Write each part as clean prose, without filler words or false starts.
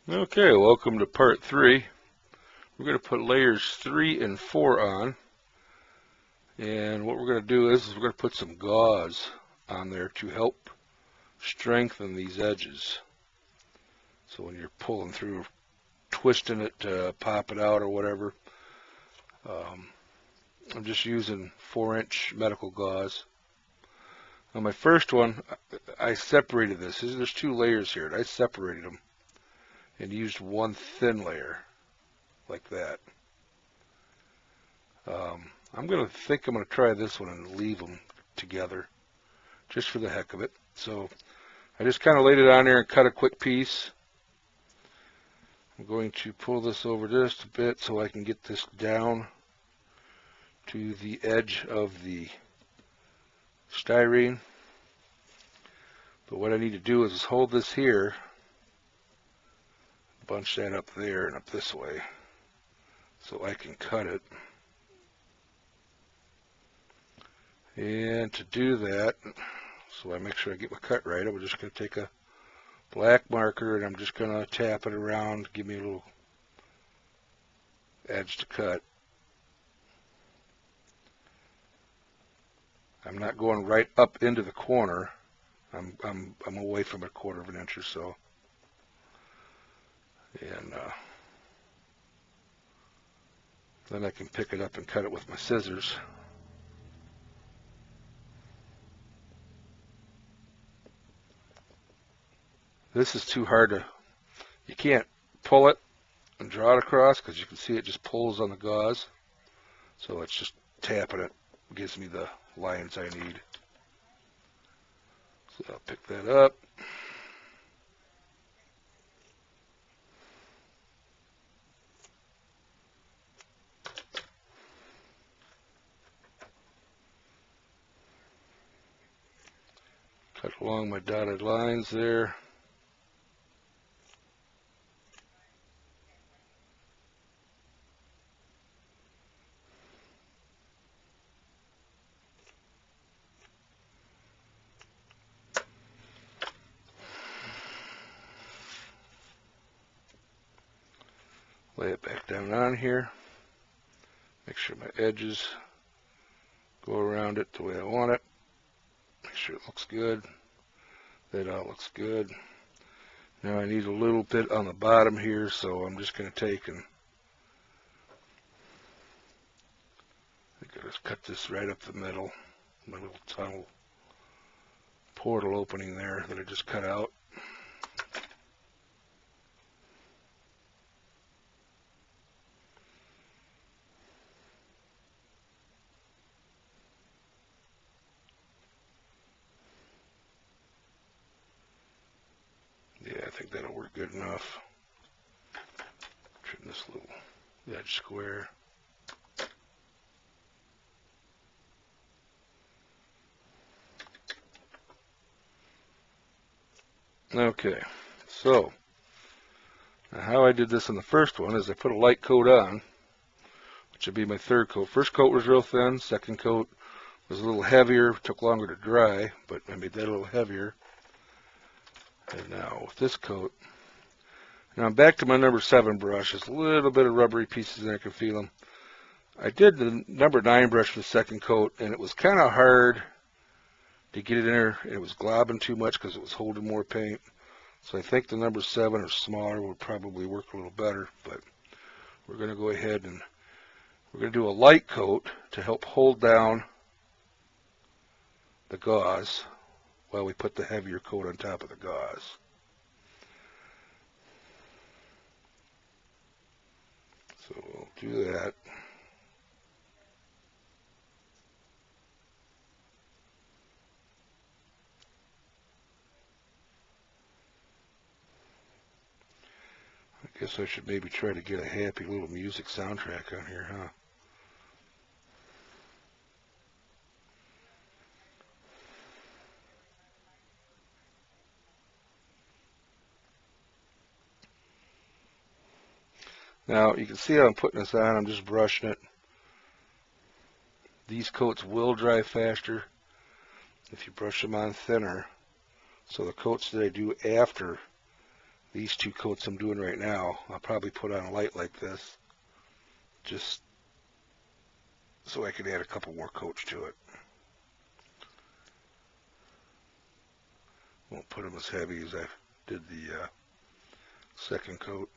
Okay, welcome to part 3. We're going to put layers 3 and 4 on, and what we're going to do is we're going to put some gauze on there to help strengthen these edges. So when you're pulling through, twisting it to pop it out or whatever, I'm just using 4-inch medical gauze. On my first one, I separated this. There's 2 layers here, and I separated them and used one thin layer like that. I'm going to try this one and leave them together just for the heck of it. So I just kind of laid it on there and cut a quick piece. I'm going to pull this over just a bit so I can get this down to the edge of the styrene. But what I need to do is hold this here, bunch that up there and up this way so I can cut it. And to do that, so I make sure I get my cut right, I'm just going to take a black marker and I'm just going to tap it around, give me a little edge to cut. I'm not going right up into the corner. I'm away from a 1/4 of an inch or so. And then I can pick it up and cut it with my scissors. This is too hard to, you can't pull it and draw it across because you can see it just pulls on the gauze. So it's just tapping it, gives me the lines I need. So I'll pick that up. Cut along my dotted lines there. Lay it back down on here. Make sure my edges go around it the way I want it. Make sure it looks good. That all looks good. Now I need a little bit on the bottom here, so I'm just going to take and just cut this right up the middle. My little tunnel portal opening there that I just cut out. Yeah, I think that'll work good enough. Trim this little edge square. Okay, so now how I did this in the first one is I put a light coat on, which would be my 3rd coat. First coat was real thin, 2nd coat was a little heavier, took longer to dry, but I made that a little heavier. And now with this coat, now I'm back to my number 7 brush. There's a little bit of rubbery pieces and I can feel them. I did the number 9 brush for the 2nd coat, and it was kind of hard to get it in there. It was globbing too much because it was holding more paint. So I think the number 7 or smaller would probably work a little better, but we're going to go ahead and we're going to do a light coat to help hold down the gauze while we put the heavier coat on top of the gauze. So we'll do that. I guess I should maybe try to get a happy little music soundtrack on here, huh? Now, you can see how I'm putting this on. I'm just brushing it. These coats will dry faster if you brush them on thinner. So the coats that I do after these 2 coats I'm doing right now. I'll probably put on a light like this, just so I can add a couple more coats to it. Won't put them as heavy as I did the second coat.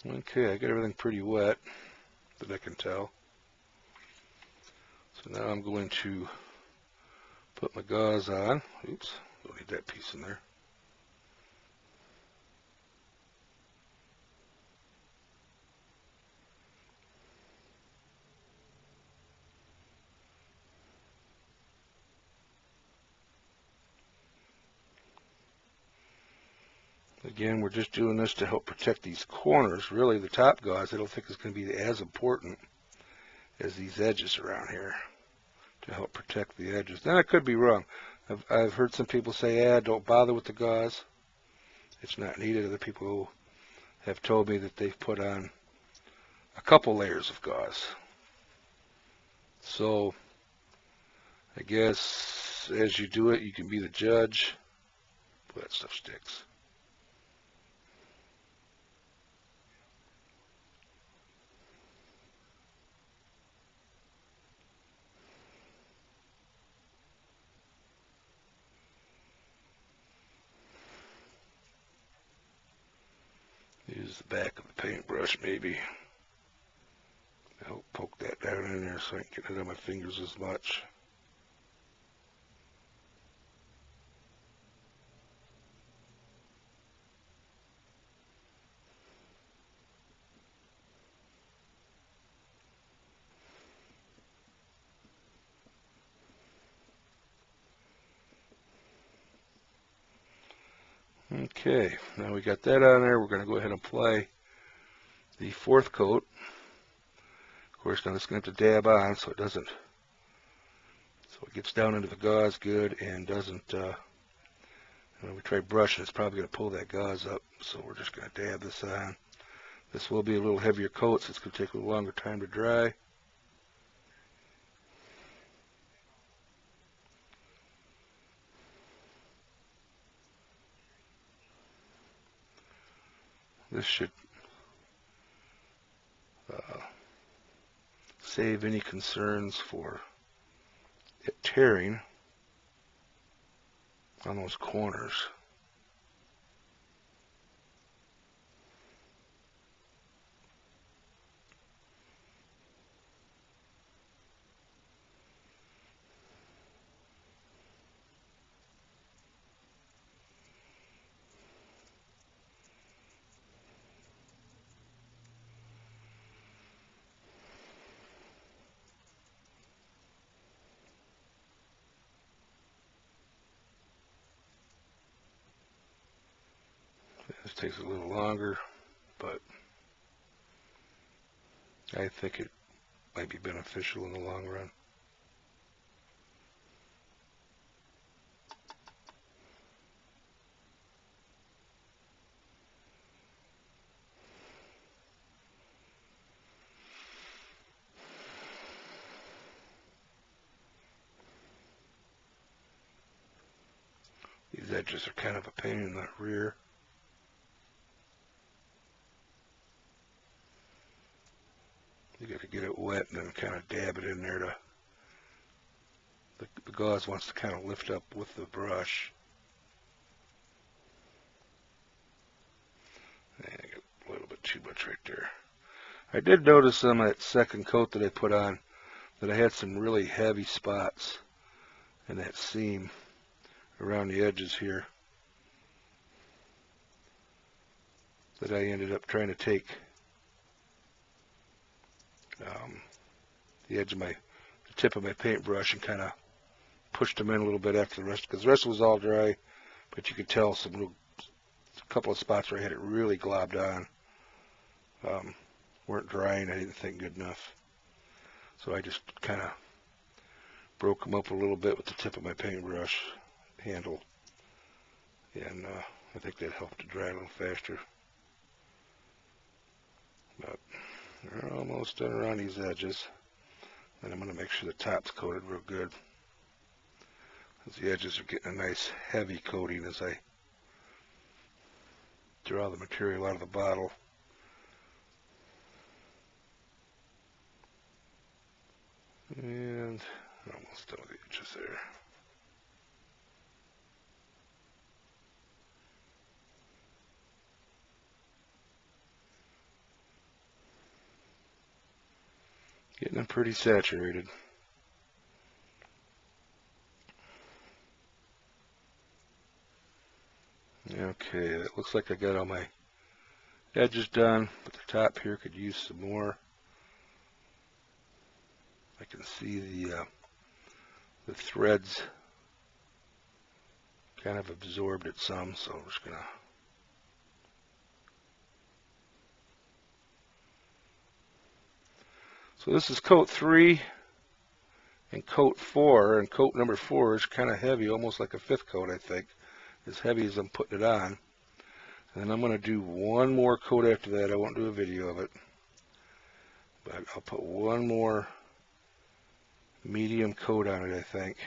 Okay, I got everything pretty wet that I can tell. So now I'm going to put my gauze on. Oops, don't need that piece in there. Again, we're just doing this to help protect these corners. Really, the top gauze I don't think is going to be as important as these edges around here to help protect the edges. Then I could be wrong. I've heard some people say, don't bother with the gauze. It's not needed. Other people have told me that they've put on a couple layers of gauze. So I guess as you do it, you can be the judge. Boy, that stuff sticks. Use the back of the paintbrush maybe. I'll poke that down in there so I can get it on my fingers as much. Okay, now we got that on there. We're going to go ahead and apply the 4th coat. Of course, now it's going to have to dab on so it doesn't, so it gets down into the gauze good and doesn't, when we try brushing, it's probably going to pull that gauze up. So we're just going to dab this on. This will be a little heavier coat, so it's going to take a little longer time to dry. This should save any concerns for it tearing on those corners. This takes a little longer, but I think it might be beneficial in the long run. These edges are kind of a pain in the rear. You got to get it wet and then kind of dab it in there to, the gauze wants to kind of lift up with the brush. And I got a little bit too much right there. I did notice on that second coat that I put on that I had some really heavy spots in that seam around the edges here that I ended up trying to take the edge of the tip of my paintbrush and kind of pushed them in a little bit after the rest, because the rest was all dry, but you could tell a couple of spots where I had it really globbed on weren't drying. I didn't think good enough, so I just kind of broke them up a little bit with the tip of my paintbrush handle, and I think that helped to dry a little faster. But we're almost done around these edges. And I'm going to make sure the top's coated real good, because the edges are getting a nice heavy coating as I draw the material out of the bottle. And almost done with the edges there. Getting them pretty saturated. Okay, it looks like I got all my edges done, but the top here could use some more. I can see the threads kind of absorbed it some, so I'm just gonna So this is coat 3 and coat 4, and coat number 4 is kind of heavy, almost like a 5th coat, I think, as heavy as I'm putting it on. And then I'm going to do one more coat after that. I won't do a video of it, but I'll put one more medium coat on it, I think.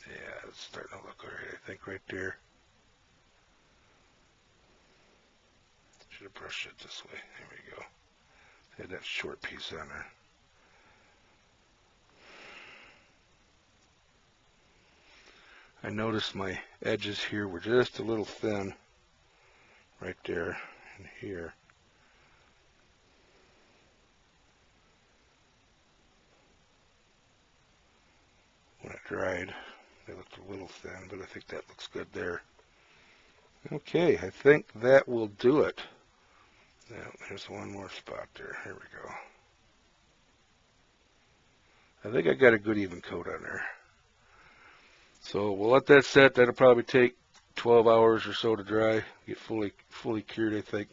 Yeah, it's starting to look all right, I think, right there. Should have brushed it this way. There we go. Had that short piece on there. I noticed my edges here were just a little thin right there and here. When it dried, they looked a little thin, but I think that looks good there. Okay, I think that will do it. Now, there's one more spot there. Here we go. I think I got a good even coat on there. So we'll let that set. That'll probably take 12 hours or so to dry. Get fully cured, I think.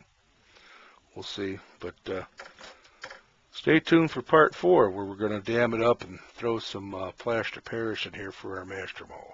We'll see. But stay tuned for part 4, where we're going to dam it up and throw some plaster Paris in here for our master mold.